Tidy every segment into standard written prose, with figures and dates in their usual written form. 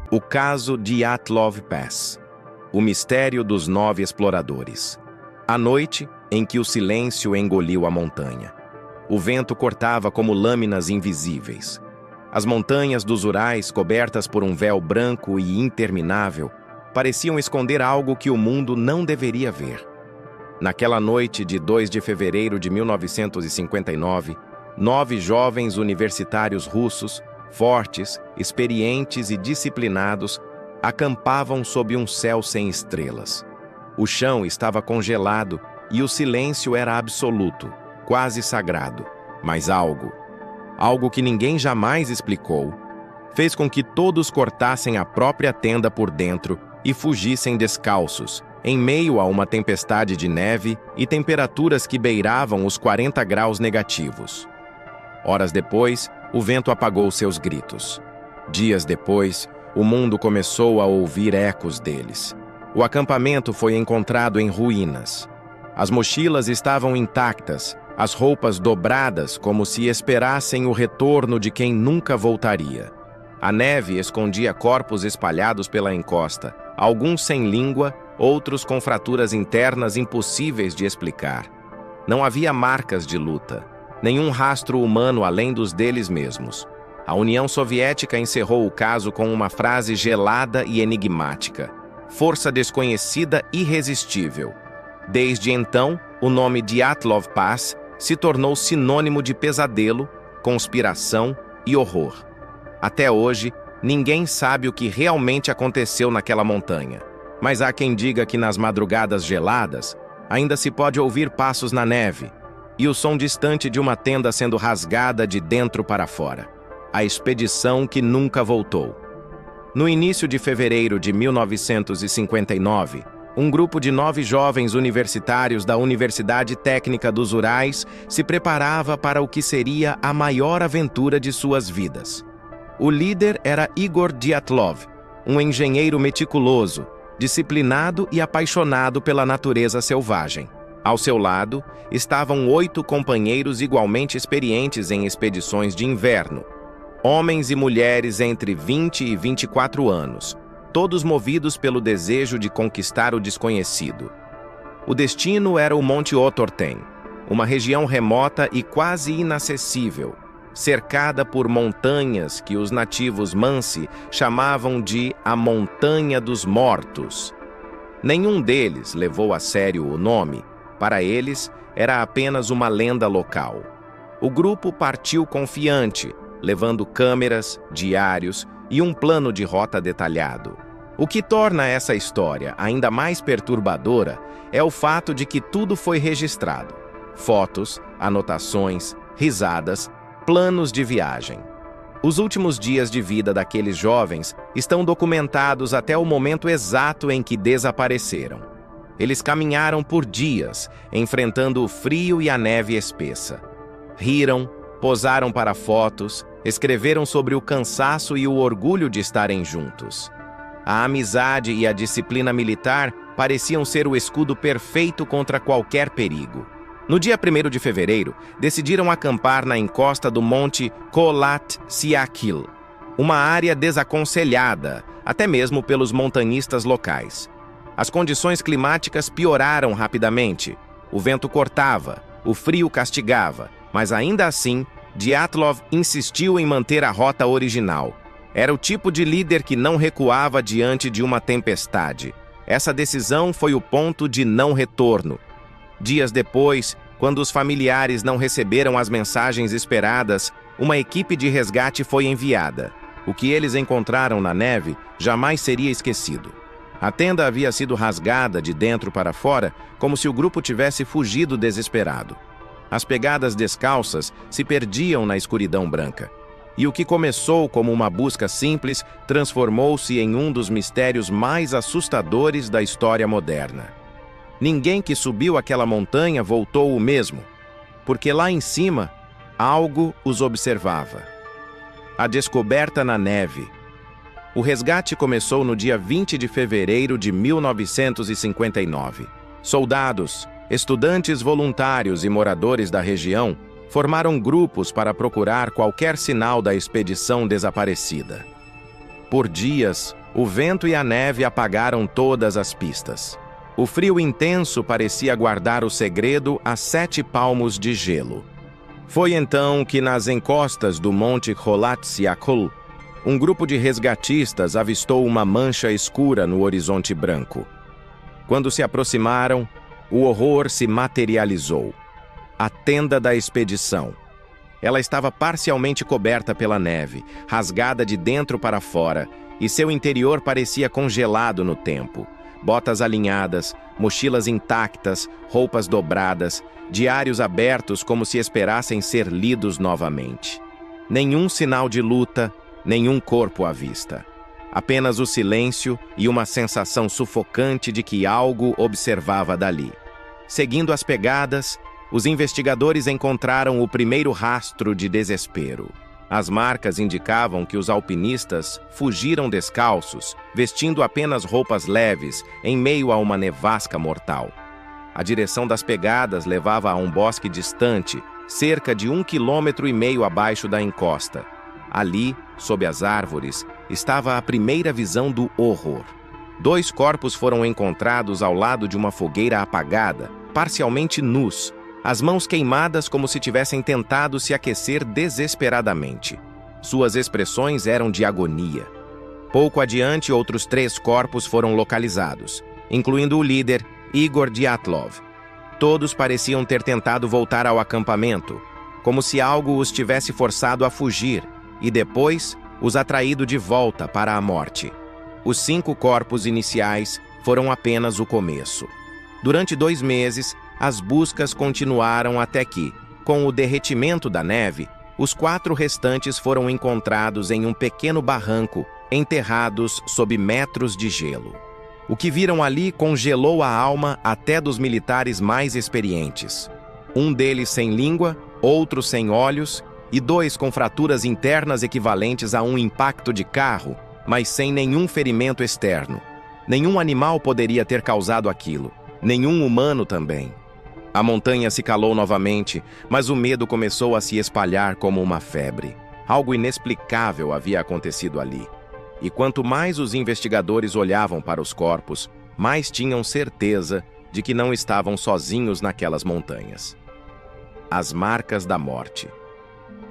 O caso Dyatlov Pass. O mistério dos 9 exploradores. A noite em que o silêncio engoliu a montanha. O vento cortava como lâminas invisíveis. As montanhas dos Urais, cobertas por um véu branco e interminável, pareciam esconder algo que o mundo não deveria ver. Naquela noite de 2 de fevereiro de 1959, 9 jovens universitários russos, fortes, experientes e disciplinados, acampavam sob um céu sem estrelas. O chão estava congelado e o silêncio era absoluto, quase sagrado. Mas algo que ninguém jamais explicou, fez com que todos cortassem a própria tenda por dentro e fugissem descalços, em meio a uma tempestade de neve e temperaturas que beiravam os 40 graus negativos. Horas depois, o vento apagou seus gritos. Dias depois, o mundo começou a ouvir ecos deles. O acampamento foi encontrado em ruínas. As mochilas estavam intactas, as roupas dobradas como se esperassem o retorno de quem nunca voltaria. A neve escondia corpos espalhados pela encosta, alguns sem língua, outros com fraturas internas impossíveis de explicar. Não havia marcas de luta, nenhum rastro humano além dos deles mesmos. A União Soviética encerrou o caso com uma frase gelada e enigmática: força desconhecida irresistível. Desde então, o nome Dyatlov Pass se tornou sinônimo de pesadelo, conspiração e horror. Até hoje, ninguém sabe o que realmente aconteceu naquela montanha. Mas há quem diga que nas madrugadas geladas, ainda se pode ouvir passos na neve e o som distante de uma tenda sendo rasgada de dentro para fora. A expedição que nunca voltou. No início de fevereiro de 1959, um grupo de 9 jovens universitários da Universidade Técnica dos Urais se preparava para o que seria a maior aventura de suas vidas. O líder era Igor Dyatlov, um engenheiro meticuloso, disciplinado e apaixonado pela natureza selvagem. Ao seu lado, estavam 8 companheiros igualmente experientes em expedições de inverno. Homens e mulheres entre 20 e 24 anos, todos movidos pelo desejo de conquistar o desconhecido. O destino era o Monte Otorten, uma região remota e quase inacessível, cercada por montanhas que os nativos Mansi chamavam de a Montanha dos Mortos. Nenhum deles levou a sério o nome. Para eles, era apenas uma lenda local. O grupo partiu confiante, levando câmeras, diários e um plano de rota detalhado. O que torna essa história ainda mais perturbadora é o fato de que tudo foi registrado. Fotos, anotações, risadas, planos de viagem. Os últimos dias de vida daqueles jovens estão documentados até o momento exato em que desapareceram. Eles caminharam por dias, enfrentando o frio e a neve espessa. Riram, posaram para fotos, escreveram sobre o cansaço e o orgulho de estarem juntos. A amizade e a disciplina militar pareciam ser o escudo perfeito contra qualquer perigo. No dia 1º de fevereiro, decidiram acampar na encosta do Monte Kholat Syakhl, uma área desaconselhada, até mesmo pelos montanhistas locais. As condições climáticas pioraram rapidamente. O vento cortava, o frio castigava, mas ainda assim, Dyatlov insistiu em manter a rota original. Era o tipo de líder que não recuava diante de uma tempestade. Essa decisão foi o ponto de não retorno. Dias depois, quando os familiares não receberam as mensagens esperadas, uma equipe de resgate foi enviada. O que eles encontraram na neve jamais seria esquecido. A tenda havia sido rasgada de dentro para fora, como se o grupo tivesse fugido desesperado. As pegadas descalças se perdiam na escuridão branca. E o que começou como uma busca simples transformou-se em um dos mistérios mais assustadores da história moderna. Ninguém que subiu aquela montanha voltou o mesmo, porque lá em cima, algo os observava. A descoberta na neve. O resgate começou no dia 20 de fevereiro de 1959. Soldados, estudantes voluntários e moradores da região formaram grupos para procurar qualquer sinal da expedição desaparecida. Por dias, O vento e a neve apagaram todas as pistas. O frio intenso parecia guardar o segredo a 7 palmos de gelo. Foi então que nas encostas do Monte Kholat-Syakhl, um grupo de resgatistas avistou uma mancha escura no horizonte branco. Quando se aproximaram, o horror se materializou. A tenda da expedição. Ela estava parcialmente coberta pela neve, rasgada de dentro para fora, e seu interior parecia congelado no tempo. Botas alinhadas, mochilas intactas, roupas dobradas, diários abertos como se esperassem ser lidos novamente. Nenhum sinal de luta, nenhum corpo à vista. Apenas o silêncio e uma sensação sufocante de que algo observava dali. Seguindo as pegadas, os investigadores encontraram o primeiro rastro de desespero. As marcas indicavam que os alpinistas fugiram descalços, vestindo apenas roupas leves, em meio a uma nevasca mortal. A direção das pegadas levava a um bosque distante, cerca de 1,5 km abaixo da encosta. Ali, sob as árvores, estava a primeira visão do horror. 2 corpos foram encontrados ao lado de uma fogueira apagada, parcialmente nus, as mãos queimadas como se tivessem tentado se aquecer desesperadamente. Suas expressões eram de agonia. Pouco adiante, outros 3 corpos foram localizados, incluindo o líder, Igor Dyatlov. Todos pareciam ter tentado voltar ao acampamento, como se algo os tivesse forçado a fugir e depois os atraído de volta para a morte. Os 5 corpos iniciais foram apenas o começo. Durante 2 meses, as buscas continuaram até que, com o derretimento da neve, os 4 restantes foram encontrados em um pequeno barranco, enterrados sob metros de gelo. O que viram ali congelou a alma até dos militares mais experientes. Um deles sem língua, outro sem olhos e 2 com fraturas internas equivalentes a um impacto de carro, mas sem nenhum ferimento externo. Nenhum animal poderia ter causado aquilo, nenhum humano também. A montanha se calou novamente, mas o medo começou a se espalhar como uma febre. Algo inexplicável havia acontecido ali. E quanto mais os investigadores olhavam para os corpos, mais tinham certeza de que não estavam sozinhos naquelas montanhas. As marcas da morte.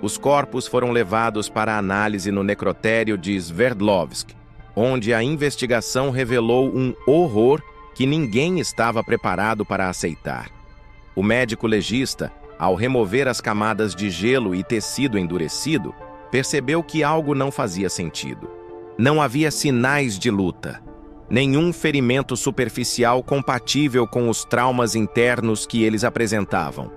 Os corpos foram levados para análise no necrotério de Sverdlovsk, onde a investigação revelou um horror que ninguém estava preparado para aceitar. O médico legista, ao remover as camadas de gelo e tecido endurecido, percebeu que algo não fazia sentido. Não havia sinais de luta, nenhum ferimento superficial compatível com os traumas internos que eles apresentavam.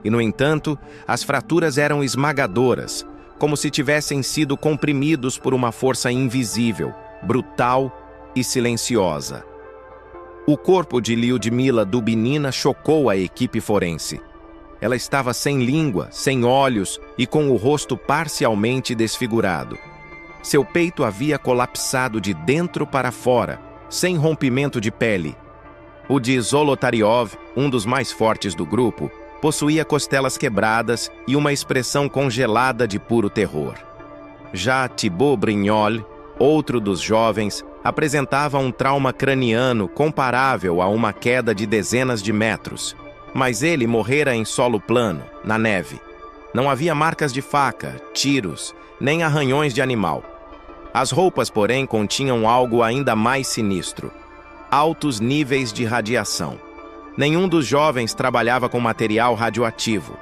E, no entanto, as fraturas eram esmagadoras, como se tivessem sido comprimidos por uma força invisível, brutal e silenciosa. O corpo de Lyudmila Dubinina chocou a equipe forense. Ela estava sem língua, sem olhos e com o rosto parcialmente desfigurado. Seu peito havia colapsado de dentro para fora, sem rompimento de pele. O de Zolotaryov, um dos mais fortes do grupo, possuía costelas quebradas e uma expressão congelada de puro terror. Já Thibaut Brignol, outro dos jovens, apresentava um trauma craniano comparável a uma queda de dezenas de metros, mas ele morrera em solo plano, na neve. Não havia marcas de faca, tiros, nem arranhões de animal. As roupas, porém, continham algo ainda mais sinistro: altos níveis de radiação. Nenhum dos jovens trabalhava com material radioativo.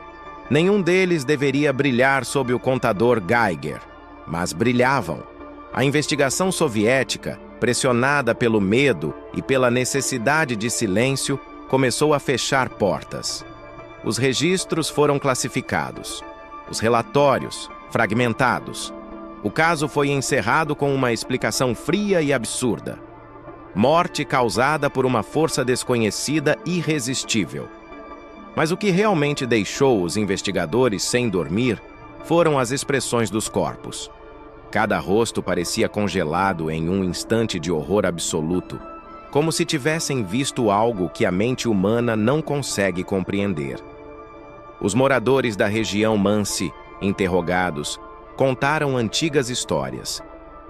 Nenhum deles deveria brilhar sob o contador Geiger, mas brilhavam. A investigação soviética, pressionada pelo medo e pela necessidade de silêncio, começou a fechar portas. Os registros foram classificados. Os relatórios, fragmentados. O caso foi encerrado com uma explicação fria e absurda. Morte causada por uma força desconhecida irresistível. Mas o que realmente deixou os investigadores sem dormir foram as expressões dos corpos. Cada rosto parecia congelado em um instante de horror absoluto, como se tivessem visto algo que a mente humana não consegue compreender. Os moradores da região Mansi, interrogados, contaram antigas histórias.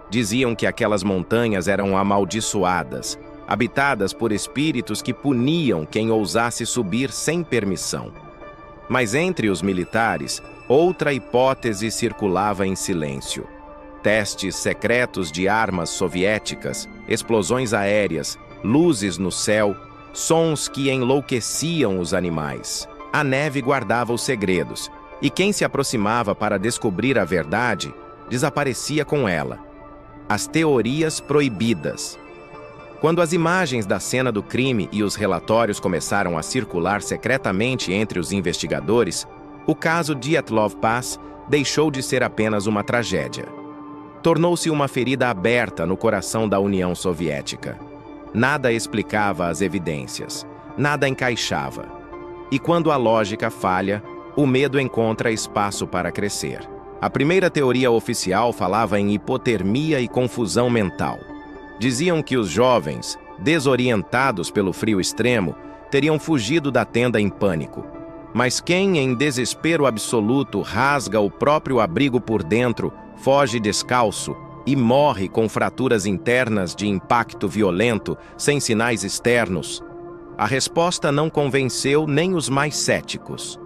Diziam que aquelas montanhas eram amaldiçoadas, habitadas por espíritos que puniam quem ousasse subir sem permissão. Mas entre os militares, outra hipótese circulava em silêncio. Testes secretos de armas soviéticas, explosões aéreas, luzes no céu, sons que enlouqueciam os animais. A neve guardava os segredos, e quem se aproximava para descobrir a verdade, desaparecia com ela. As teorias proibidas. Quando as imagens da cena do crime e os relatórios começaram a circular secretamente entre os investigadores, o caso Dyatlov Pass deixou de ser apenas uma tragédia. Tornou-se uma ferida aberta no coração da União Soviética. Nada explicava as evidências, nada encaixava. E quando a lógica falha, o medo encontra espaço para crescer. A primeira teoria oficial falava em hipotermia e confusão mental. Diziam que os jovens, desorientados pelo frio extremo, teriam fugido da tenda em pânico. Mas quem, em desespero absoluto, rasga o próprio abrigo por dentro, foge descalço e morre com fraturas internas de impacto violento, sem sinais externos? A resposta não convenceu nem os mais céticos.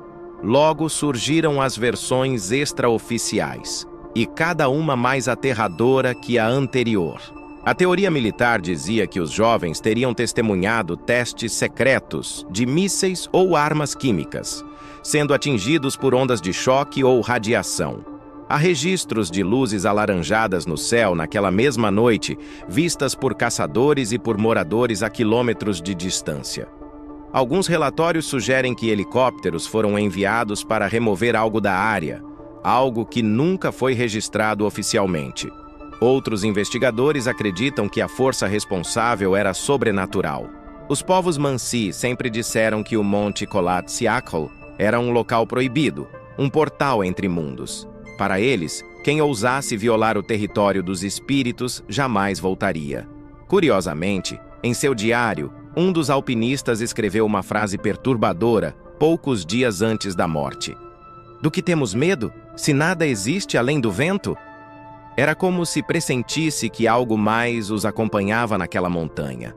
Logo surgiram as versões extraoficiais, e cada uma mais aterradora que a anterior. A teoria militar dizia que os jovens teriam testemunhado testes secretos de mísseis ou armas químicas, sendo atingidos por ondas de choque ou radiação. Há registros de luzes alaranjadas no céu naquela mesma noite, vistas por caçadores e por moradores a quilômetros de distância. Alguns relatórios sugerem que helicópteros foram enviados para remover algo da área, algo que nunca foi registrado oficialmente. Outros investigadores acreditam que a força responsável era sobrenatural. Os povos Mansi sempre disseram que o Monte Kholat Syakhl era um local proibido, um portal entre mundos. Para eles, quem ousasse violar o território dos espíritos jamais voltaria. Curiosamente, em seu diário, um dos alpinistas escreveu uma frase perturbadora poucos dias antes da morte. Do que temos medo, se nada existe além do vento? Era como se pressentisse que algo mais os acompanhava naquela montanha.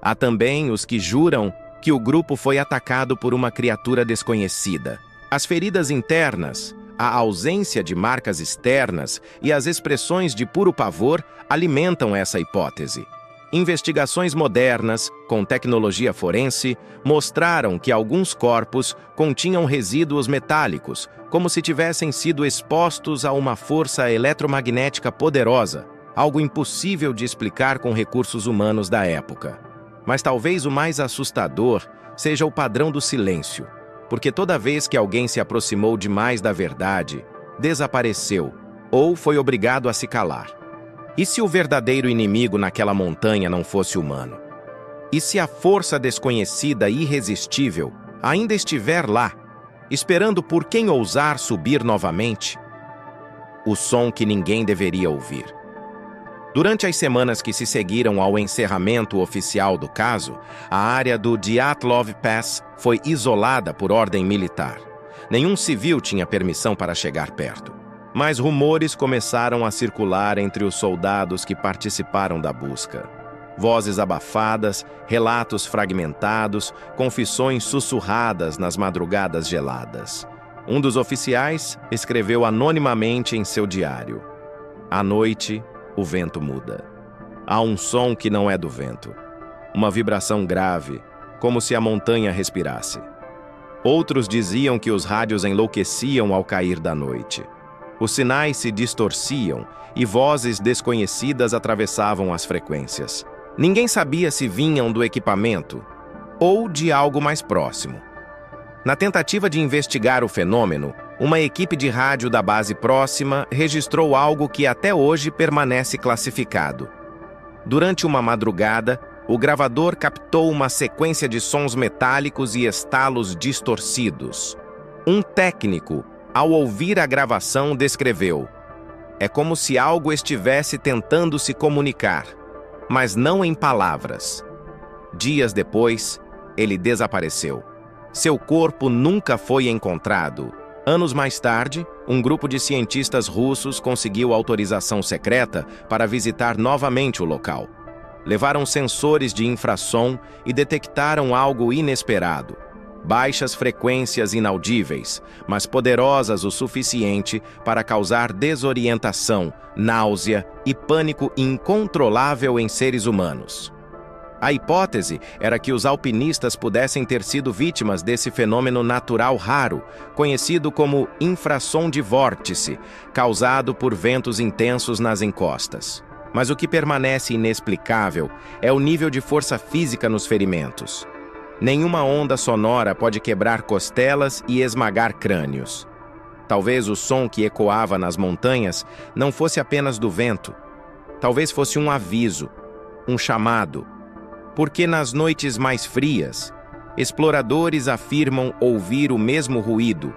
Há também os que juram que o grupo foi atacado por uma criatura desconhecida. As feridas internas, a ausência de marcas externas e as expressões de puro pavor alimentam essa hipótese. Investigações modernas, com tecnologia forense, mostraram que alguns corpos continham resíduos metálicos, como se tivessem sido expostos a uma força eletromagnética poderosa, algo impossível de explicar com recursos humanos da época. Mas talvez o mais assustador seja o padrão do silêncio, porque toda vez que alguém se aproximou demais da verdade, desapareceu ou foi obrigado a se calar. E se o verdadeiro inimigo naquela montanha não fosse humano? E se a força desconhecida e irresistível ainda estiver lá, esperando por quem ousar subir novamente? O som que ninguém deveria ouvir. Durante as semanas que se seguiram ao encerramento oficial do caso, a área do Dyatlov Pass foi isolada por ordem militar. Nenhum civil tinha permissão para chegar perto. Mas rumores começaram a circular entre os soldados que participaram da busca. Vozes abafadas, relatos fragmentados, confissões sussurradas nas madrugadas geladas. Um dos oficiais escreveu anonimamente em seu diário: "À noite, o vento muda. Há um som que não é do vento. Uma vibração grave, como se a montanha respirasse." Outros diziam que os rádios enlouqueciam ao cair da noite. Os sinais se distorciam e vozes desconhecidas atravessavam as frequências. Ninguém sabia se vinham do equipamento ou de algo mais próximo. Na tentativa de investigar o fenômeno, uma equipe de rádio da base próxima registrou algo que até hoje permanece classificado. Durante uma madrugada, o gravador captou uma sequência de sons metálicos e estalos distorcidos. Um técnico, ao ouvir a gravação, descreveu: "É como se algo estivesse tentando se comunicar, mas não em palavras." Dias depois, ele desapareceu. Seu corpo nunca foi encontrado Anos mais tarde, um grupo de cientistas russos conseguiu autorização secreta para visitar novamente o local. Levaram sensores de infrassom e detectaram algo inesperado. Baixas frequências inaudíveis, mas poderosas o suficiente para causar desorientação, náusea e pânico incontrolável em seres humanos. A hipótese era que os alpinistas pudessem ter sido vítimas desse fenômeno natural raro, conhecido como infrassom de vórtice, causado por ventos intensos nas encostas. Mas o que permanece inexplicável é o nível de força física nos ferimentos. Nenhuma onda sonora pode quebrar costelas e esmagar crânios. Talvez o som que ecoava nas montanhas não fosse apenas do vento. Talvez fosse um aviso, um chamado. Porque nas noites mais frias, exploradores afirmam ouvir o mesmo ruído,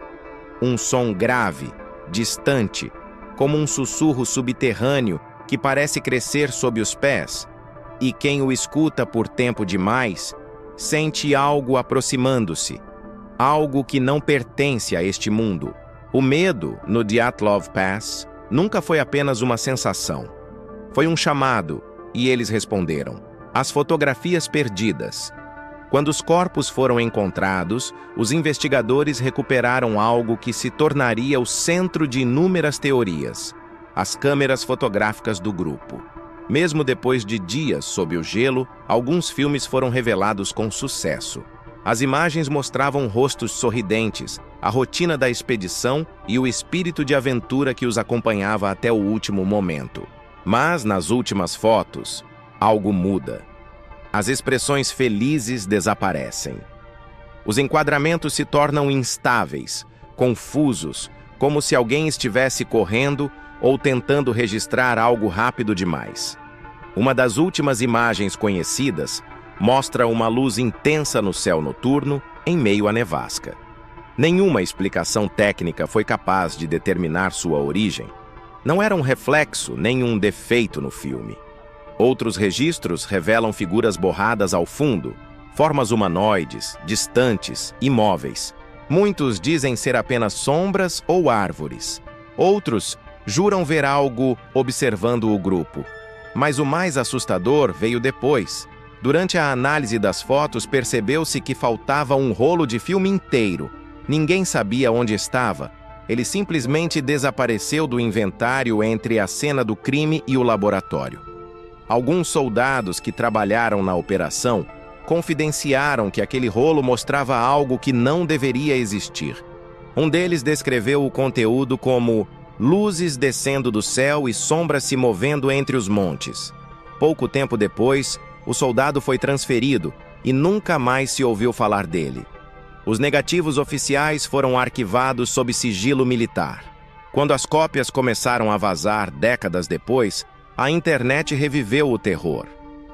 um som grave, distante, como um sussurro subterrâneo que parece crescer sob os pés, e quem o escuta por tempo demais sente algo aproximando-se, algo que não pertence a este mundo. O medo no Dyatlov Pass nunca foi apenas uma sensação. Foi um chamado, e eles responderam. As fotografias perdidas. Quando os corpos foram encontrados, os investigadores recuperaram algo que se tornaria o centro de inúmeras teorias: as câmeras fotográficas do grupo. Mesmo depois de dias sob o gelo, alguns filmes foram revelados com sucesso. As imagens mostravam rostos sorridentes, a rotina da expedição e o espírito de aventura que os acompanhava até o último momento. Mas, nas últimas fotos, algo muda. As expressões felizes desaparecem. Os enquadramentos se tornam instáveis, confusos, como se alguém estivesse correndo ou tentando registrar algo rápido demais. Uma das últimas imagens conhecidas mostra uma luz intensa no céu noturno em meio à nevasca. Nenhuma explicação técnica foi capaz de determinar sua origem. Não era um reflexo nem um defeito no filme. Outros registros revelam figuras borradas ao fundo, formas humanoides, distantes, imóveis. Muitos dizem ser apenas sombras ou árvores. Outros juram ver algo observando o grupo. Mas o mais assustador veio depois. Durante a análise das fotos, percebeu-se que faltava um rolo de filme inteiro. Ninguém sabia onde estava. Ele simplesmente desapareceu do inventário entre a cena do crime e o laboratório. Alguns soldados que trabalharam na operação confidenciaram que aquele rolo mostrava algo que não deveria existir. Um deles descreveu o conteúdo como luzes descendo do céu e sombras se movendo entre os montes. Pouco tempo depois, o soldado foi transferido e nunca mais se ouviu falar dele. Os negativos oficiais foram arquivados sob sigilo militar. Quando as cópias começaram a vazar décadas depois, a internet reviveu o terror.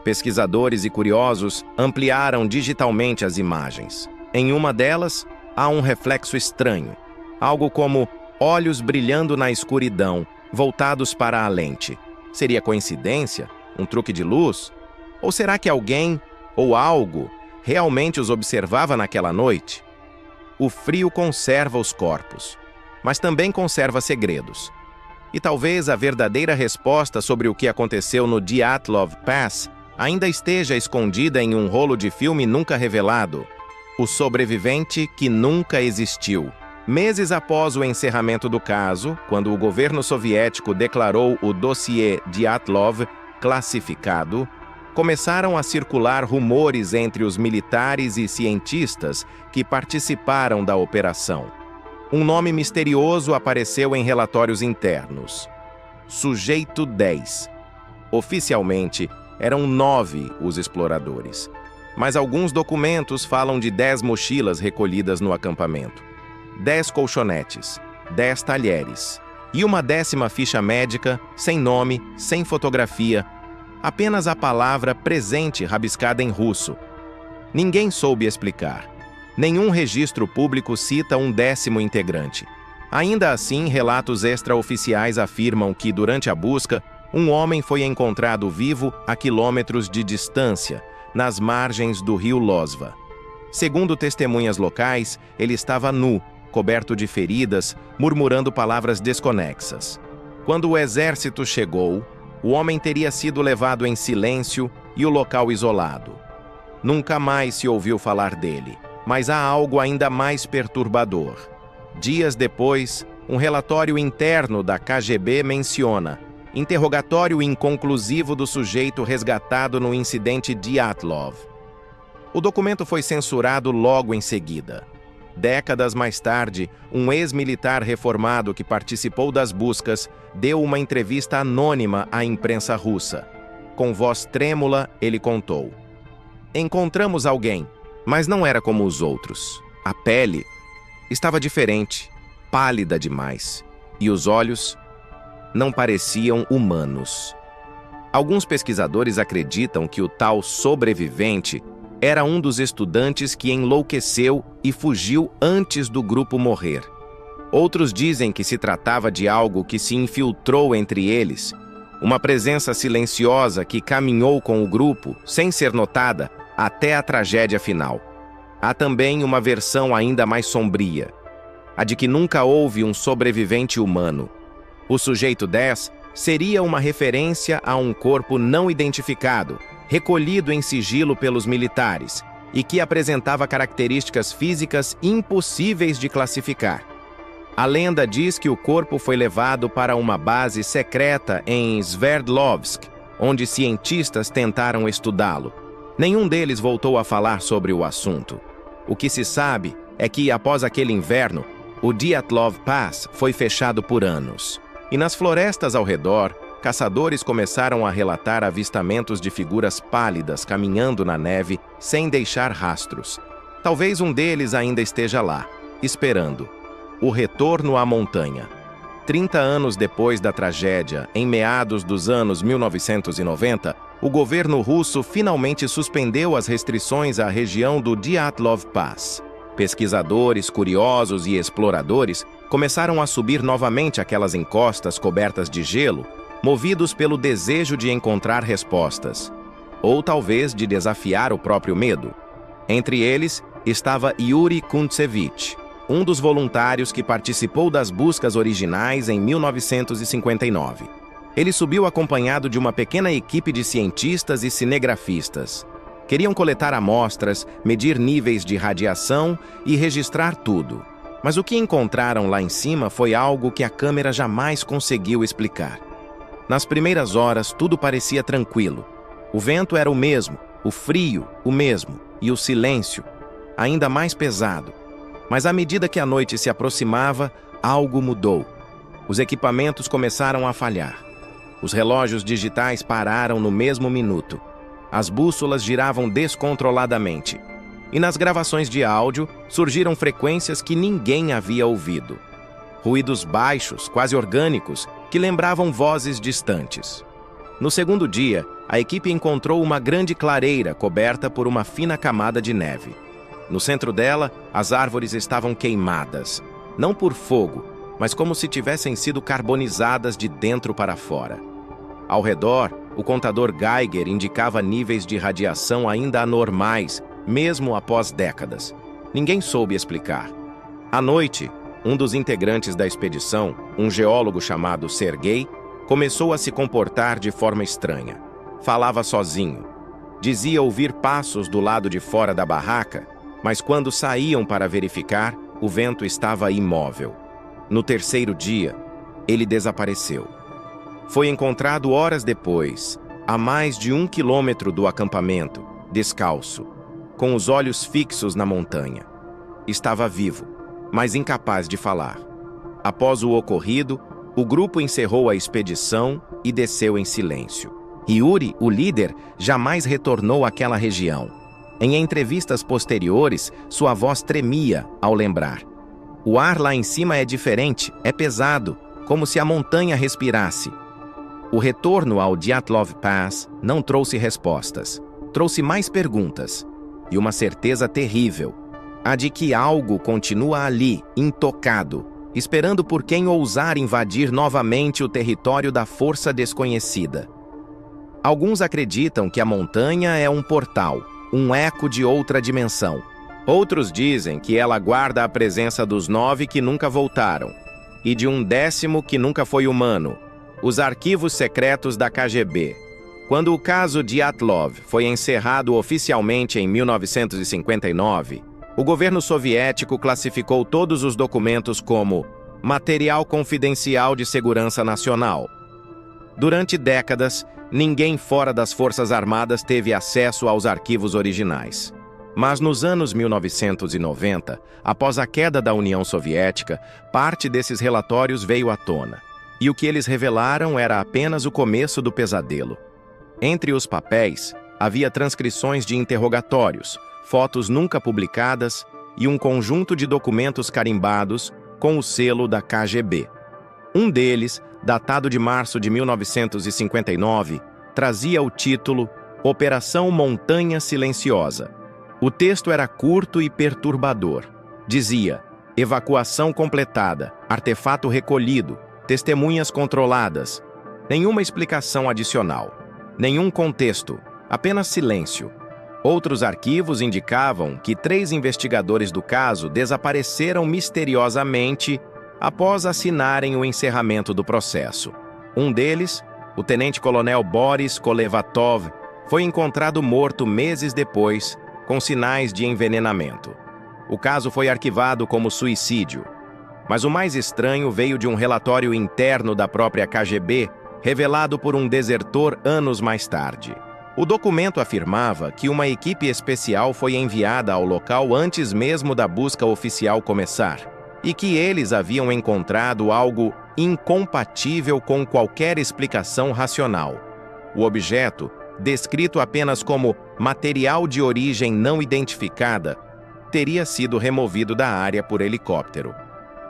Pesquisadores e curiosos ampliaram digitalmente as imagens. Em uma delas, há um reflexo estranho, algo como olhos brilhando na escuridão, voltados para a lente. Seria coincidência? Um truque de luz? Ou será que alguém, ou algo, realmente os observava naquela noite? O frio conserva os corpos, mas também conserva segredos. E talvez a verdadeira resposta sobre o que aconteceu no Dyatlov Pass ainda esteja escondida em um rolo de filme nunca revelado. O sobrevivente que nunca existiu. Meses após o encerramento do caso, quando o governo soviético declarou o dossiê Dyatlov classificado, começaram a circular rumores entre os militares e cientistas que participaram da operação. Um nome misterioso apareceu em relatórios internos: Sujeito 10. Oficialmente, eram 9 os exploradores, mas alguns documentos falam de 10 mochilas recolhidas no acampamento, 10 colchonetes, 10 talheres e uma 10ª ficha médica, sem nome, sem fotografia, apenas a palavra presente rabiscada em russo. Ninguém soube explicar. Nenhum registro público cita um 10º integrante. Ainda assim, relatos extraoficiais afirmam que, durante a busca, um homem foi encontrado vivo a quilômetros de distância, nas margens do rio Lozva. Segundo testemunhas locais, ele estava nu, coberto de feridas, murmurando palavras desconexas. Quando o exército chegou, o homem teria sido levado em silêncio e o local isolado. Nunca mais se ouviu falar dele, mas há algo ainda mais perturbador. Dias depois, um relatório interno da KGB menciona interrogatório inconclusivo do sujeito resgatado no incidente Dyatlov. O documento foi censurado logo em seguida. Décadas mais tarde, um ex-militar reformado que participou das buscas deu uma entrevista anônima à imprensa russa. Com voz trêmula, ele contou: "Encontramos alguém, mas não era como os outros. A pele estava diferente, pálida demais, e os olhos não pareciam humanos." Alguns pesquisadores acreditam que o tal sobrevivente era um dos estudantes que enlouqueceu e fugiu antes do grupo morrer. Outros dizem que se tratava de algo que se infiltrou entre eles, uma presença silenciosa que caminhou com o grupo, sem ser notada, até a tragédia final. Há também uma versão ainda mais sombria, a de que nunca houve um sobrevivente humano. O sujeito 10 seria uma referência a um corpo não identificado, recolhido em sigilo pelos militares, e que apresentava características físicas impossíveis de classificar. A lenda diz que o corpo foi levado para uma base secreta em Sverdlovsk, onde cientistas tentaram estudá-lo. Nenhum deles voltou a falar sobre o assunto. O que se sabe é que, após aquele inverno, o Dyatlov Pass foi fechado por anos. E nas florestas ao redor, caçadores começaram a relatar avistamentos de figuras pálidas caminhando na neve sem deixar rastros. Talvez um deles ainda esteja lá, esperando o retorno à montanha. 30 anos depois da tragédia, em meados dos anos 1990, o governo russo finalmente suspendeu as restrições à região do Dyatlov Pass. Pesquisadores, curiosos e exploradores começaram a subir novamente aquelas encostas cobertas de gelo, movidos pelo desejo de encontrar respostas, ou talvez de desafiar o próprio medo. Entre eles estava Yuri Kuntsevich, um dos voluntários que participou das buscas originais em 1959. Ele subiu acompanhado de uma pequena equipe de cientistas e cinegrafistas. Queriam coletar amostras, medir níveis de radiação e registrar tudo. Mas o que encontraram lá em cima foi algo que a câmera jamais conseguiu explicar. Nas primeiras horas, tudo parecia tranquilo. O vento era o mesmo, o frio o mesmo, e o silêncio ainda mais pesado. Mas à medida que a noite se aproximava, algo mudou. Os equipamentos começaram a falhar. Os relógios digitais pararam no mesmo minuto. As bússolas giravam descontroladamente. E nas gravações de áudio surgiram frequências que ninguém havia ouvido. Ruídos baixos, quase orgânicos, que lembravam vozes distantes. No segundo dia, a equipe encontrou uma grande clareira coberta por uma fina camada de neve. No centro dela, as árvores estavam queimadas, não por fogo, mas como se tivessem sido carbonizadas de dentro para fora. Ao redor, o contador Geiger indicava níveis de radiação ainda anormais, mesmo após décadas. Ninguém soube explicar. À noite, um dos integrantes da expedição, um geólogo chamado Sergei, começou a se comportar de forma estranha. Falava sozinho. Dizia ouvir passos do lado de fora da barraca, mas quando saíam para verificar, o vento estava imóvel. No terceiro dia, ele desapareceu. Foi encontrado horas depois, a mais de 1 quilômetro do acampamento, descalço, com os olhos fixos na montanha. Estava vivo, mas incapaz de falar. Após o ocorrido, o grupo encerrou a expedição e desceu em silêncio. Yuri, o líder, jamais retornou àquela região. Em entrevistas posteriores, sua voz tremia ao lembrar. O ar lá em cima é diferente, é pesado, como se a montanha respirasse. O retorno ao Dyatlov Pass não trouxe respostas, trouxe mais perguntas e uma certeza terrível, a de que algo continua ali, intocado, esperando por quem ousar invadir novamente o território da força desconhecida. Alguns acreditam que a montanha é um portal, um eco de outra dimensão. Outros dizem que ela guarda a presença dos 9 que nunca voltaram e de um 10º que nunca foi humano, os arquivos secretos da KGB. Quando o caso Dyatlov foi encerrado oficialmente em 1959, o governo soviético classificou todos os documentos como material confidencial de segurança nacional. Durante décadas, ninguém fora das Forças Armadas teve acesso aos arquivos originais. Mas nos anos 1990, após a queda da União Soviética, parte desses relatórios veio à tona. E o que eles revelaram era apenas o começo do pesadelo. Entre os papéis, havia transcrições de interrogatórios, fotos nunca publicadas e um conjunto de documentos carimbados com o selo da KGB. Um deles, datado de março de 1959, trazia o título Operação Montanha Silenciosa. O texto era curto e perturbador. Dizia: evacuação completada, artefato recolhido, testemunhas controladas. Nenhuma explicação adicional. Nenhum contexto, apenas silêncio. Outros arquivos indicavam que 3 investigadores do caso desapareceram misteriosamente após assinarem o encerramento do processo. Um deles, o tenente-coronel Boris Kolevatov, foi encontrado morto meses depois, com sinais de envenenamento. O caso foi arquivado como suicídio. Mas o mais estranho veio de um relatório interno da própria KGB, revelado por um desertor anos mais tarde. O documento afirmava que uma equipe especial foi enviada ao local antes mesmo da busca oficial começar, e que eles haviam encontrado algo incompatível com qualquer explicação racional. O objeto, descrito apenas como material de origem não identificada, teria sido removido da área por helicóptero.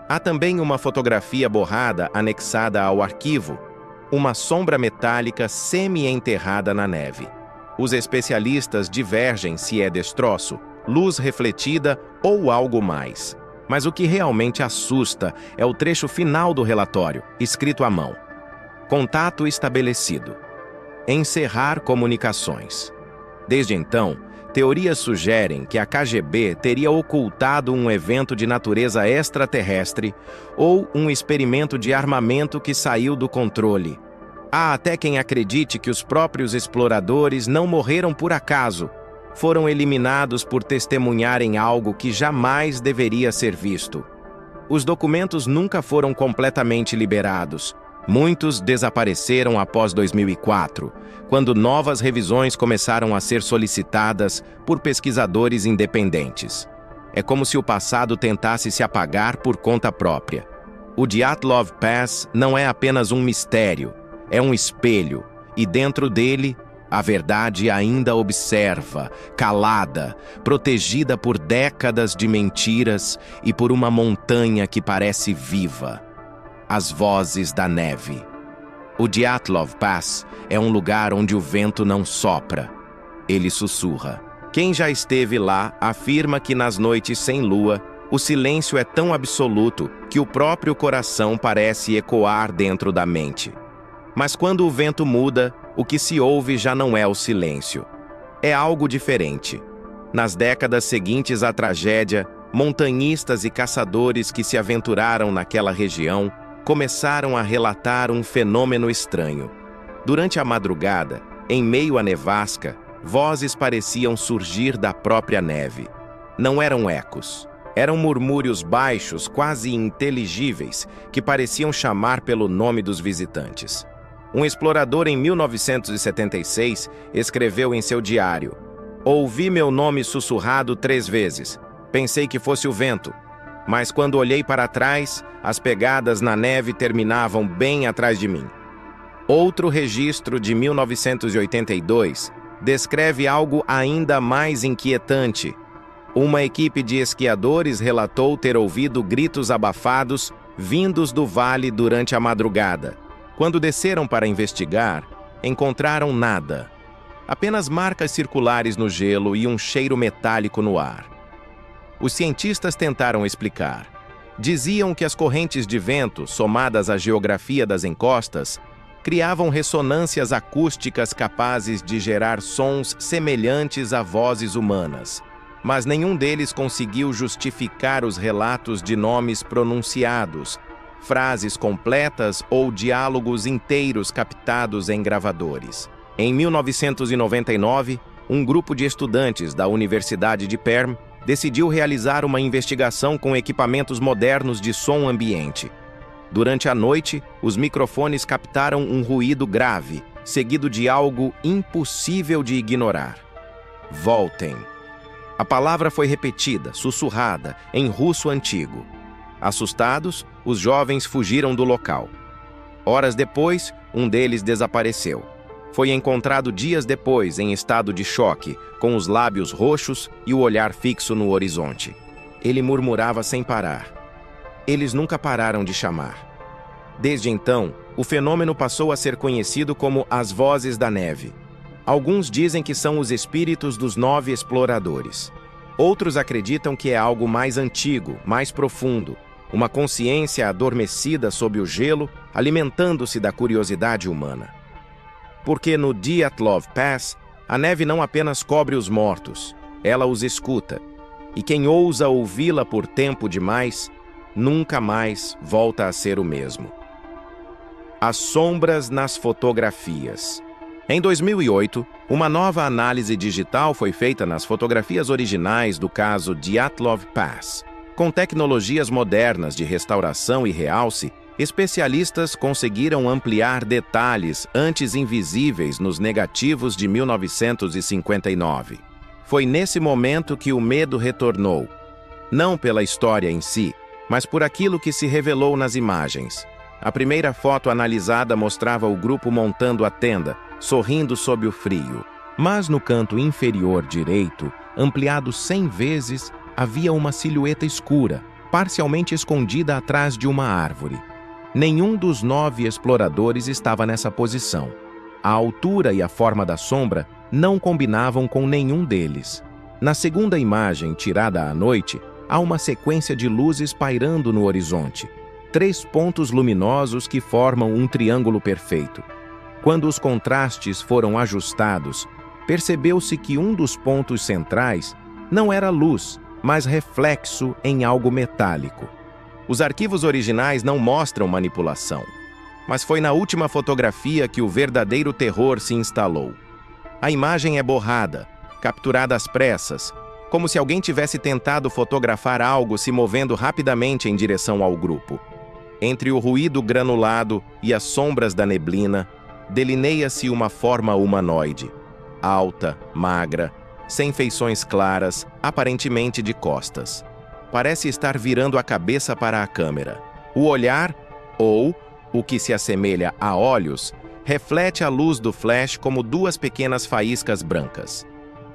Há também uma fotografia borrada anexada ao arquivo, uma sombra metálica semi-enterrada na neve. Os especialistas divergem se é destroço, luz refletida ou algo mais. Mas o que realmente assusta é o trecho final do relatório, escrito à mão. Contato estabelecido. Encerrar comunicações. Desde então, teorias sugerem que a KGB teria ocultado um evento de natureza extraterrestre ou um experimento de armamento que saiu do controle. Há até quem acredite que os próprios exploradores não morreram por acaso, foram eliminados por testemunharem algo que jamais deveria ser visto. Os documentos nunca foram completamente liberados. Muitos desapareceram após 2004, quando novas revisões começaram a ser solicitadas por pesquisadores independentes. É como se o passado tentasse se apagar por conta própria. O Dyatlov Pass não é apenas um mistério, é um espelho, e dentro dele, a verdade ainda observa, calada, protegida por décadas de mentiras e por uma montanha que parece viva. As vozes da neve. O Dyatlov Pass é um lugar onde o vento não sopra. Ele sussurra. Quem já esteve lá afirma que nas noites sem lua, o silêncio é tão absoluto que o próprio coração parece ecoar dentro da mente. Mas quando o vento muda, o que se ouve já não é o silêncio. É algo diferente. Nas décadas seguintes à tragédia, montanhistas e caçadores que se aventuraram naquela região começaram a relatar um fenômeno estranho. Durante a madrugada, em meio à nevasca, vozes pareciam surgir da própria neve. Não eram ecos. Eram murmúrios baixos, quase inteligíveis, que pareciam chamar pelo nome dos visitantes. Um explorador em 1976 escreveu em seu diário: "Ouvi meu nome sussurrado 3 vezes. Pensei que fosse o vento. Mas quando olhei para trás, as pegadas na neve terminavam bem atrás de mim." Outro registro de 1982 descreve algo ainda mais inquietante. Uma equipe de esquiadores relatou ter ouvido gritos abafados vindos do vale durante a madrugada. Quando desceram para investigar, encontraram nada. Apenas marcas circulares no gelo e um cheiro metálico no ar. Os cientistas tentaram explicar. Diziam que as correntes de vento, somadas à geografia das encostas, criavam ressonâncias acústicas capazes de gerar sons semelhantes a vozes humanas. mas nenhum deles conseguiu justificar os relatos de nomes pronunciados, frases completas ou diálogos inteiros captados em gravadores. Em 1999, um grupo de estudantes da Universidade de Perm decidiu realizar uma investigação com equipamentos modernos de som ambiente. Durante a noite, os microfones captaram um ruído grave, seguido de algo impossível de ignorar. Voltem. A palavra foi repetida, sussurrada, em russo antigo. Assustados, os jovens fugiram do local. Horas depois, um deles desapareceu. Foi encontrado dias depois em estado de choque, com os lábios roxos e o olhar fixo no horizonte. Ele murmurava sem parar. Eles nunca pararam de chamar. Desde então, o fenômeno passou a ser conhecido como as Vozes da Neve. Alguns dizem que são os espíritos dos 9 exploradores. Outros acreditam que é algo mais antigo, mais profundo, uma consciência adormecida sob o gelo, alimentando-se da curiosidade humana. Porque no Dyatlov Pass, a neve não apenas cobre os mortos, ela os escuta, e quem ousa ouvi-la por tempo demais, nunca mais volta a ser o mesmo. As sombras nas fotografias. Em 2008, uma nova análise digital foi feita nas fotografias originais do caso Dyatlov Pass. Com tecnologias modernas de restauração e realce, especialistas conseguiram ampliar detalhes antes invisíveis nos negativos de 1959. Foi nesse momento que o medo retornou, não pela história em si, mas por aquilo que se revelou nas imagens. A primeira foto analisada mostrava o grupo montando a tenda, sorrindo sob o frio. Mas no canto inferior direito, ampliado 100 vezes, havia uma silhueta escura, parcialmente escondida atrás de uma árvore. Nenhum dos 9 exploradores estava nessa posição. A altura e a forma da sombra não combinavam com nenhum deles. Na segunda imagem, tirada à noite, há uma sequência de luzes pairando no horizonte. 3 pontos luminosos que formam um triângulo perfeito. Quando os contrastes foram ajustados, percebeu-se que um dos pontos centrais não era luz, mas reflexo em algo metálico. Os arquivos originais não mostram manipulação, mas foi na última fotografia que o verdadeiro terror se instalou. A imagem é borrada, capturada às pressas, como se alguém tivesse tentado fotografar algo se movendo rapidamente em direção ao grupo. Entre o ruído granulado e as sombras da neblina, delineia-se uma forma humanoide, alta, magra, sem feições claras, aparentemente de costas. Parece estar virando a cabeça para a câmera. O olhar, ou, o que se assemelha a olhos, reflete a luz do flash como 2 pequenas faíscas brancas.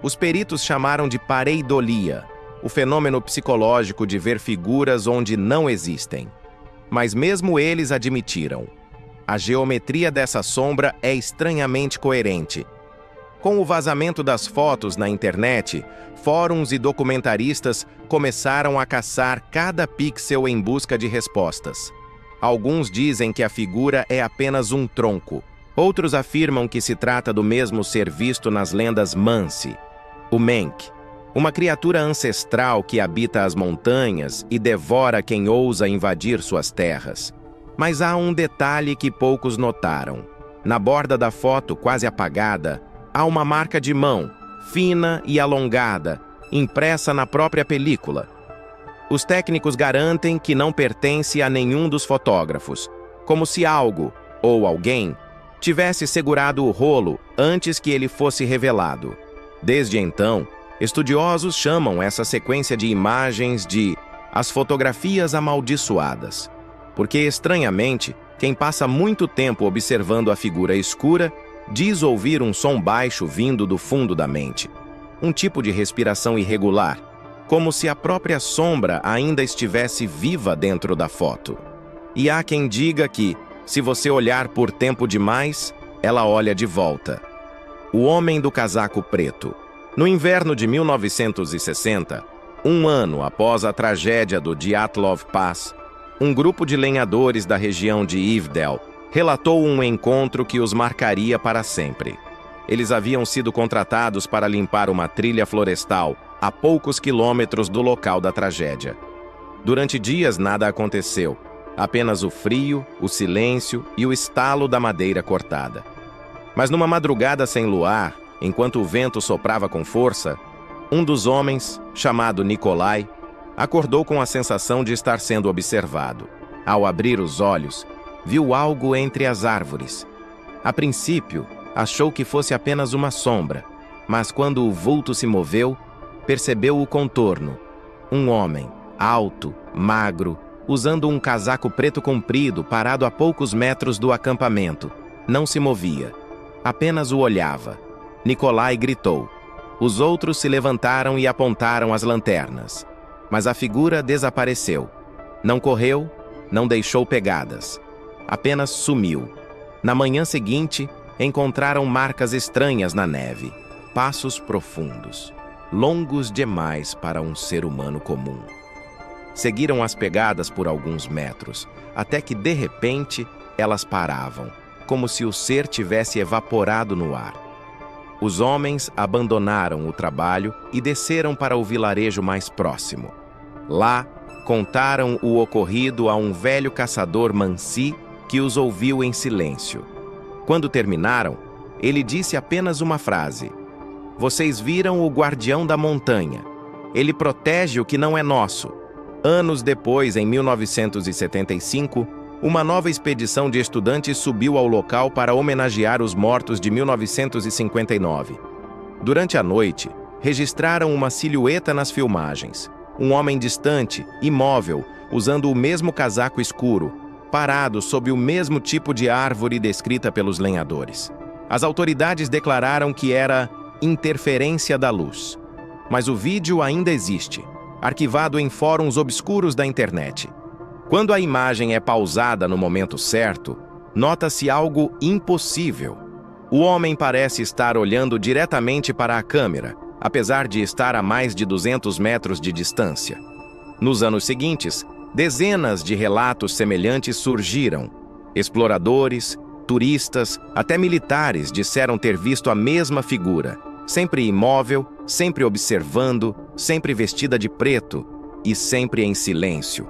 Os peritos chamaram de pareidolia, o fenômeno psicológico de ver figuras onde não existem. Mas mesmo eles admitiram. A geometria dessa sombra é estranhamente coerente. Com o vazamento das fotos na internet, fóruns e documentaristas começaram a caçar cada pixel em busca de respostas. Alguns dizem que a figura é apenas um tronco. Outros afirmam que se trata do mesmo ser visto nas lendas Mansi, o Menk, uma criatura ancestral que habita as montanhas e devora quem ousa invadir suas terras. Mas há um detalhe que poucos notaram. Na borda da foto, quase apagada, há uma marca de mão, fina e alongada, impressa na própria película. Os técnicos garantem que não pertence a nenhum dos fotógrafos, como se algo, ou alguém, tivesse segurado o rolo antes que ele fosse revelado. Desde então, estudiosos chamam essa sequência de imagens de as fotografias amaldiçoadas, porque, estranhamente, quem passa muito tempo observando a figura escura diz ouvir um som baixo vindo do fundo da mente, um tipo de respiração irregular, como se a própria sombra ainda estivesse viva dentro da foto. E há quem diga que, se você olhar por tempo demais, ela olha de volta. O Homem do Casaco Preto. No inverno de 1960, um ano após a tragédia do Dyatlov Pass, um grupo de lenhadores da região de Ivdel relatou um encontro que os marcaria para sempre. Eles haviam sido contratados para limpar uma trilha florestal a poucos quilômetros do local da tragédia. Durante dias nada aconteceu, apenas o frio, o silêncio e o estalo da madeira cortada. Mas numa madrugada sem luar, enquanto o vento soprava com força, um dos homens, chamado Nikolai, acordou com a sensação de estar sendo observado. Ao abrir os olhos, viu algo entre as árvores. A princípio, achou que fosse apenas uma sombra, mas quando o vulto se moveu, percebeu o contorno. Um homem, alto, magro, usando um casaco preto comprido, parado a poucos metros do acampamento. Não se movia, apenas o olhava. Nikolai gritou. Os outros se levantaram e apontaram as lanternas. Mas a figura desapareceu. Não correu, não deixou pegadas. Apenas sumiu. Na manhã seguinte, encontraram marcas estranhas na neve. Passos profundos, longos demais para um ser humano comum. Seguiram as pegadas por alguns metros, até que, de repente, elas paravam, como se o ser tivesse evaporado no ar. Os homens abandonaram o trabalho e desceram para o vilarejo mais próximo. Lá, contaram o ocorrido a um velho caçador Mansi que os ouviu em silêncio. Quando terminaram, ele disse apenas uma frase: "Vocês viram o guardião da montanha. Ele protege o que não é nosso." Anos depois, em 1975, uma nova expedição de estudantes subiu ao local para homenagear os mortos de 1959. Durante a noite, registraram uma silhueta nas filmagens. Um homem distante, imóvel, usando o mesmo casaco escuro, parado sob o mesmo tipo de árvore descrita pelos lenhadores. As autoridades declararam que era interferência da luz. Mas o vídeo ainda existe, arquivado em fóruns obscuros da internet. Quando a imagem é pausada no momento certo, nota-se algo impossível. O homem parece estar olhando diretamente para a câmera, apesar de estar a mais de 200 metros de distância. Nos anos seguintes, dezenas de relatos semelhantes surgiram. Exploradores, turistas, até militares disseram ter visto a mesma figura, sempre imóvel, sempre observando, sempre vestida de preto e sempre em silêncio.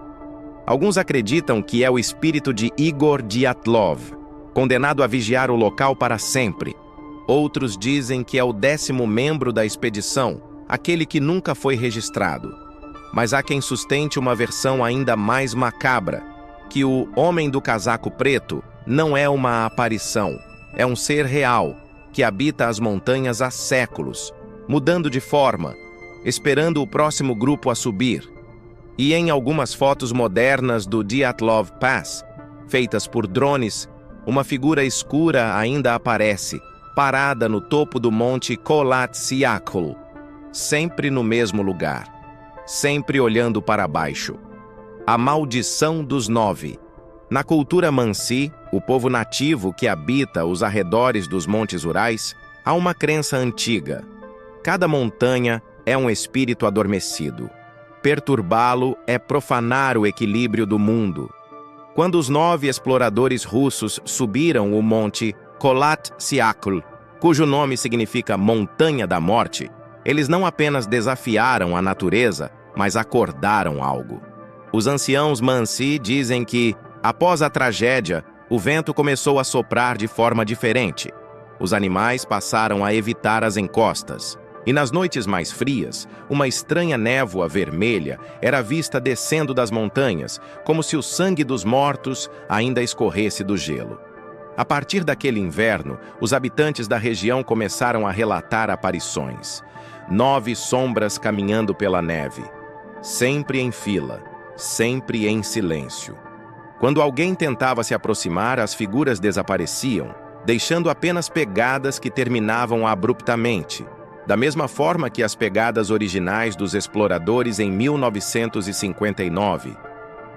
Alguns acreditam que é o espírito de Igor Dyatlov, condenado a vigiar o local para sempre. Outros dizem que é o 10º membro da expedição, aquele que nunca foi registrado. Mas há quem sustente uma versão ainda mais macabra, que o homem do casaco preto não é uma aparição, é um ser real, que habita as montanhas há séculos, mudando de forma, esperando o próximo grupo a subir. E em algumas fotos modernas do Dyatlov Pass, feitas por drones, uma figura escura ainda aparece, parada no topo do monte Kholat Syakhl, sempre no mesmo lugar, sempre olhando para baixo. A maldição dos 9. Na cultura Mansi, o povo nativo que habita os arredores dos montes Urais, há uma crença antiga. Cada montanha é um espírito adormecido. Perturbá-lo é profanar o equilíbrio do mundo. Quando os 9 exploradores russos subiram o monte Kholat Syakhl, cujo nome significa Montanha da Morte, eles não apenas desafiaram a natureza, mas acordaram algo. Os anciãos Mansi dizem que, após a tragédia, o vento começou a soprar de forma diferente. Os animais passaram a evitar as encostas. E nas noites mais frias, uma estranha névoa vermelha era vista descendo das montanhas, como se o sangue dos mortos ainda escorresse do gelo. A partir daquele inverno, os habitantes da região começaram a relatar aparições. 9 sombras caminhando pela neve, sempre em fila, sempre em silêncio. Quando alguém tentava se aproximar, as figuras desapareciam, deixando apenas pegadas que terminavam abruptamente, da mesma forma que as pegadas originais dos exploradores em 1959.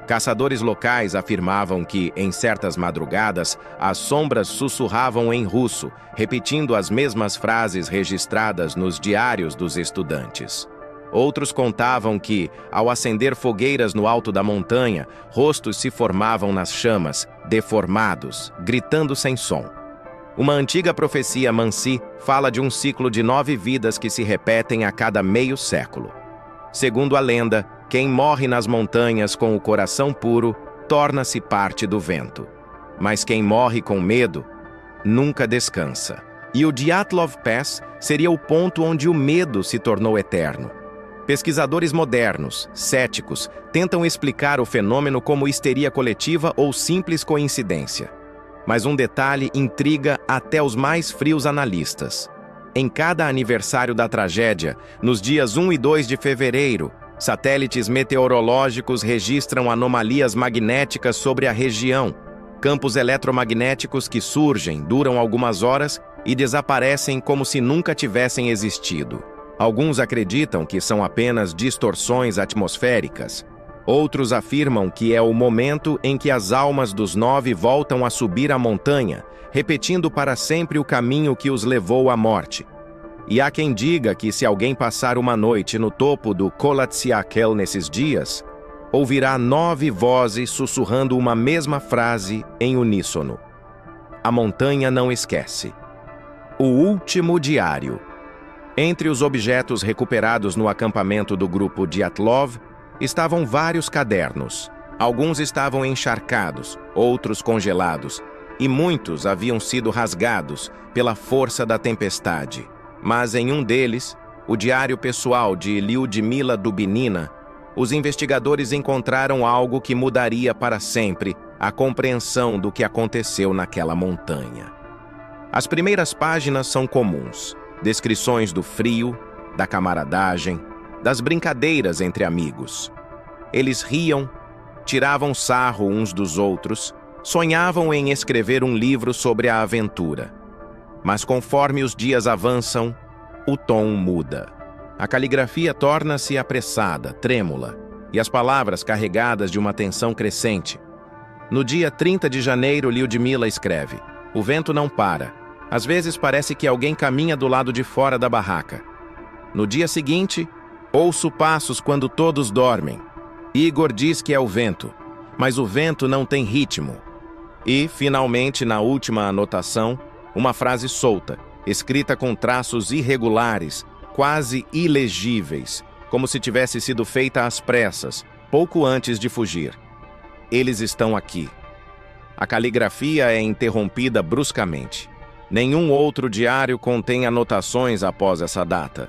Caçadores locais afirmavam que, em certas madrugadas, as sombras sussurravam em russo, repetindo as mesmas frases registradas nos diários dos estudantes. Outros contavam que, ao acender fogueiras no alto da montanha, rostos se formavam nas chamas, deformados, gritando sem som. Uma antiga profecia Mansi fala de um ciclo de 9 vidas que se repetem a cada meio século. Segundo a lenda, quem morre nas montanhas com o coração puro torna-se parte do vento. Mas quem morre com medo nunca descansa. E o Dyatlov Pass seria o ponto onde o medo se tornou eterno. Pesquisadores modernos, céticos, tentam explicar o fenômeno como histeria coletiva ou simples coincidência. Mas um detalhe intriga até os mais frios analistas. Em cada aniversário da tragédia, nos dias 1 e 2 de fevereiro, satélites meteorológicos registram anomalias magnéticas sobre a região, campos eletromagnéticos que surgem, duram algumas horas e desaparecem como se nunca tivessem existido. Alguns acreditam que são apenas distorções atmosféricas. Outros afirmam que é o momento em que as almas dos 9 voltam a subir a montanha, repetindo para sempre o caminho que os levou à morte. E há quem diga que se alguém passar uma noite no topo do Kolatsiakel nesses dias, ouvirá 9 vozes sussurrando uma mesma frase em uníssono. A montanha não esquece. O último diário. Entre os objetos recuperados no acampamento do grupo Dyatlov, estavam vários cadernos. Alguns estavam encharcados, outros congelados, e muitos haviam sido rasgados pela força da tempestade. Mas em um deles, o diário pessoal de Lyudmila Dubinina, os investigadores encontraram algo que mudaria para sempre a compreensão do que aconteceu naquela montanha. As primeiras páginas são comuns, descrições do frio, da camaradagem, das brincadeiras entre amigos. Eles riam, tiravam sarro uns dos outros, sonhavam em escrever um livro sobre a aventura. Mas conforme os dias avançam, o tom muda. A caligrafia torna-se apressada, trêmula, e as palavras carregadas de uma tensão crescente. No dia 30 de janeiro, Lyudmila escreve: "O vento não para. Às vezes parece que alguém caminha do lado de fora da barraca. No dia seguinte, ouço passos quando todos dormem. Igor diz que é o vento, mas o vento não tem ritmo." E, finalmente, na última anotação, uma frase solta, escrita com traços irregulares, quase ilegíveis, como se tivesse sido feita às pressas, pouco antes de fugir. "Eles estão aqui." A caligrafia é interrompida bruscamente. Nenhum outro diário contém anotações após essa data.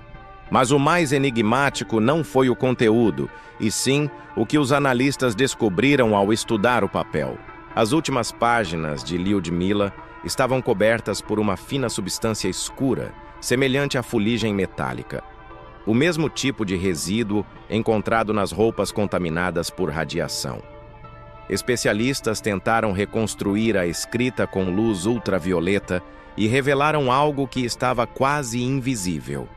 Mas o mais enigmático não foi o conteúdo, e sim o que os analistas descobriram ao estudar o papel. As últimas páginas de Lyudmila estavam cobertas por uma fina substância escura, semelhante à fuligem metálica. O mesmo tipo de resíduo encontrado nas roupas contaminadas por radiação. Especialistas tentaram reconstruir a escrita com luz ultravioleta e revelaram algo que estava quase invisível.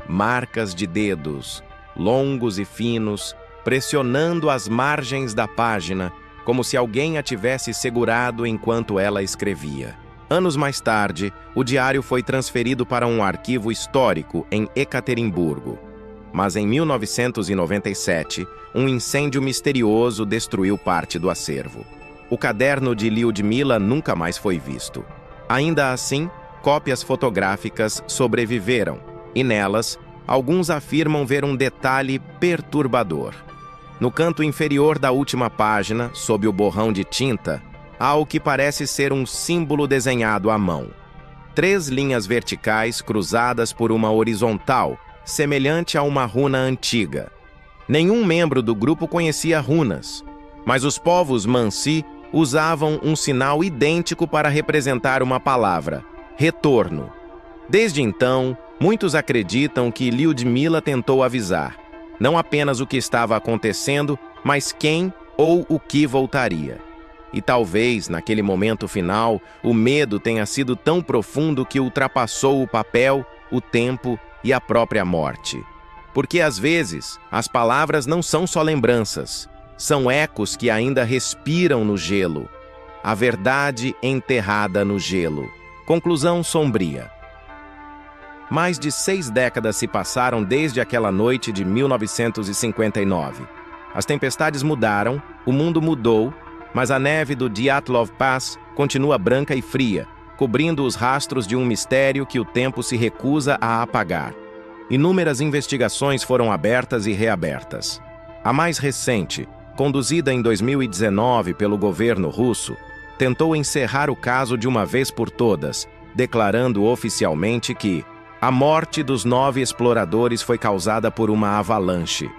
Marcas de dedos, longos e finos, pressionando as margens da página, como se alguém a tivesse segurado enquanto ela escrevia. Anos mais tarde, o diário foi transferido para um arquivo histórico em Ekaterimburgo. Mas em 1997, um incêndio misterioso destruiu parte do acervo. O caderno de Lyudmila nunca mais foi visto. Ainda assim, cópias fotográficas sobreviveram, e nelas, alguns afirmam ver um detalhe perturbador. No canto inferior da última página, sob o borrão de tinta, há o que parece ser um símbolo desenhado à mão. 3 linhas verticais cruzadas por uma horizontal, semelhante a uma runa antiga. Nenhum membro do grupo conhecia runas, mas os povos Mansi usavam um sinal idêntico para representar uma palavra: retorno. Desde então, muitos acreditam que Lyudmila tentou avisar, não apenas o que estava acontecendo, mas quem ou o que voltaria. E talvez, naquele momento final, o medo tenha sido tão profundo que ultrapassou o papel, o tempo e a própria morte. Porque, às vezes, as palavras não são só lembranças, são ecos que ainda respiram no gelo. A verdade enterrada no gelo. Conclusão sombria. Mais de 6 décadas se passaram desde aquela noite de 1959. As tempestades mudaram, o mundo mudou, mas a neve do Dyatlov Pass continua branca e fria, cobrindo os rastros de um mistério que o tempo se recusa a apagar. Inúmeras investigações foram abertas e reabertas. A mais recente, conduzida em 2019 pelo governo russo, tentou encerrar o caso de uma vez por todas, declarando oficialmente que a morte dos 9 exploradores foi causada por uma avalanche.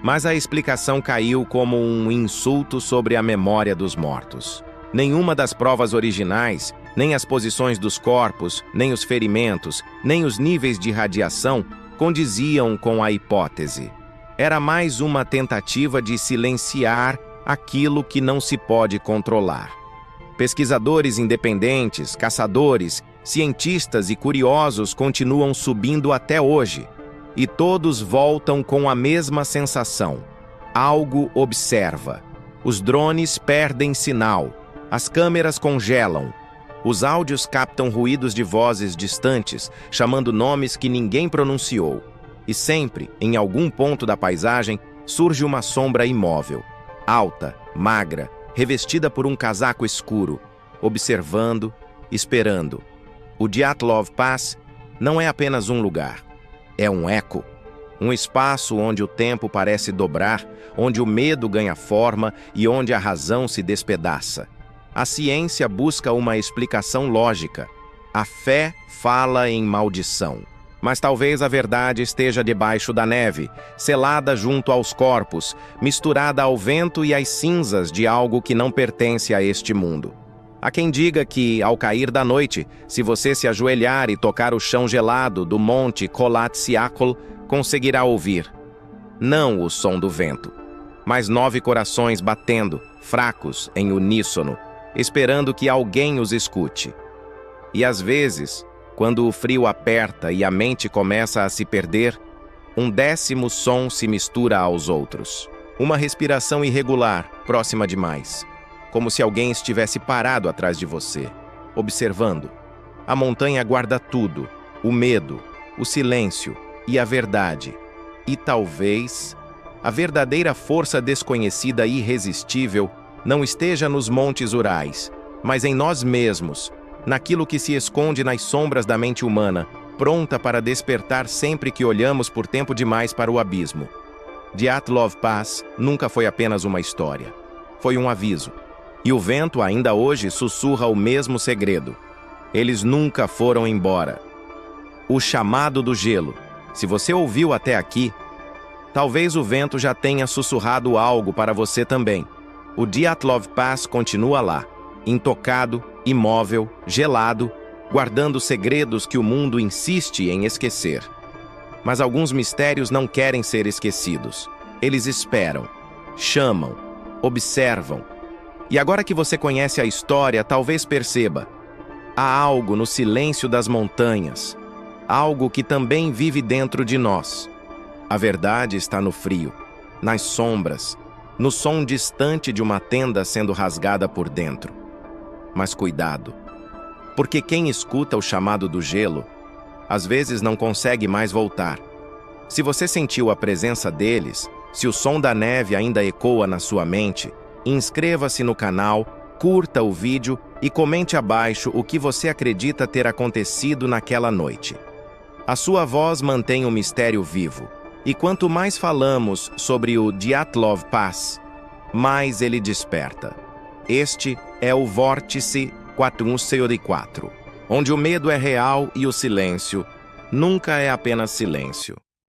Mas a explicação caiu como um insulto sobre a memória dos mortos. Nenhuma das provas originais, nem as posições dos corpos, nem os ferimentos, nem os níveis de radiação condiziam com a hipótese. Era mais uma tentativa de silenciar aquilo que não se pode controlar. Pesquisadores independentes, caçadores, cientistas e curiosos continuam subindo até hoje, e todos voltam com a mesma sensação. Algo observa. Os drones perdem sinal. As câmeras congelam. Os áudios captam ruídos de vozes distantes, chamando nomes que ninguém pronunciou. E sempre, em algum ponto da paisagem, surge uma sombra imóvel, alta, magra, revestida por um casaco escuro, observando, esperando. O Dyatlov Pass não é apenas um lugar. É um eco. Um espaço onde o tempo parece dobrar, onde o medo ganha forma e onde a razão se despedaça. A ciência busca uma explicação lógica. A fé fala em maldição. Mas talvez a verdade esteja debaixo da neve, selada junto aos corpos, misturada ao vento e às cinzas de algo que não pertence a este mundo. Há quem diga que, ao cair da noite, se você se ajoelhar e tocar o chão gelado do monte Kholat-Syakhl, conseguirá ouvir, não o som do vento, mas 9 corações batendo, fracos, em uníssono, esperando que alguém os escute. E às vezes, quando o frio aperta e a mente começa a se perder, um 10º som se mistura aos outros. Uma respiração irregular, próxima demais. Como se alguém estivesse parado atrás de você, observando. A montanha guarda tudo, o medo, o silêncio e a verdade. E talvez a verdadeira força desconhecida e irresistível não esteja nos montes Urais, mas em nós mesmos, naquilo que se esconde nas sombras da mente humana, pronta para despertar sempre que olhamos por tempo demais para o abismo. Dyatlov Pass nunca foi apenas uma história. Foi um aviso. E o vento ainda hoje sussurra o mesmo segredo. Eles nunca foram embora. O chamado do gelo. Se você ouviu até aqui, talvez o vento já tenha sussurrado algo para você também. O Dyatlov Pass continua lá, intocado, imóvel, gelado, guardando segredos que o mundo insiste em esquecer. Mas alguns mistérios não querem ser esquecidos. Eles esperam, chamam, observam. E agora que você conhece a história, talvez perceba. Há algo no silêncio das montanhas, algo que também vive dentro de nós. A verdade está no frio, nas sombras, no som distante de uma tenda sendo rasgada por dentro. Mas cuidado, porque quem escuta o chamado do gelo, às vezes não consegue mais voltar. Se você sentiu a presença deles, se o som da neve ainda ecoa na sua mente, inscreva-se no canal, curta o vídeo e comente abaixo o que você acredita ter acontecido naquela noite. A sua voz mantém o mistério vivo, e quanto mais falamos sobre o Dyatlov Pass, mais ele desperta. Este é o Vórtice 414, onde o medo é real e o silêncio nunca é apenas silêncio.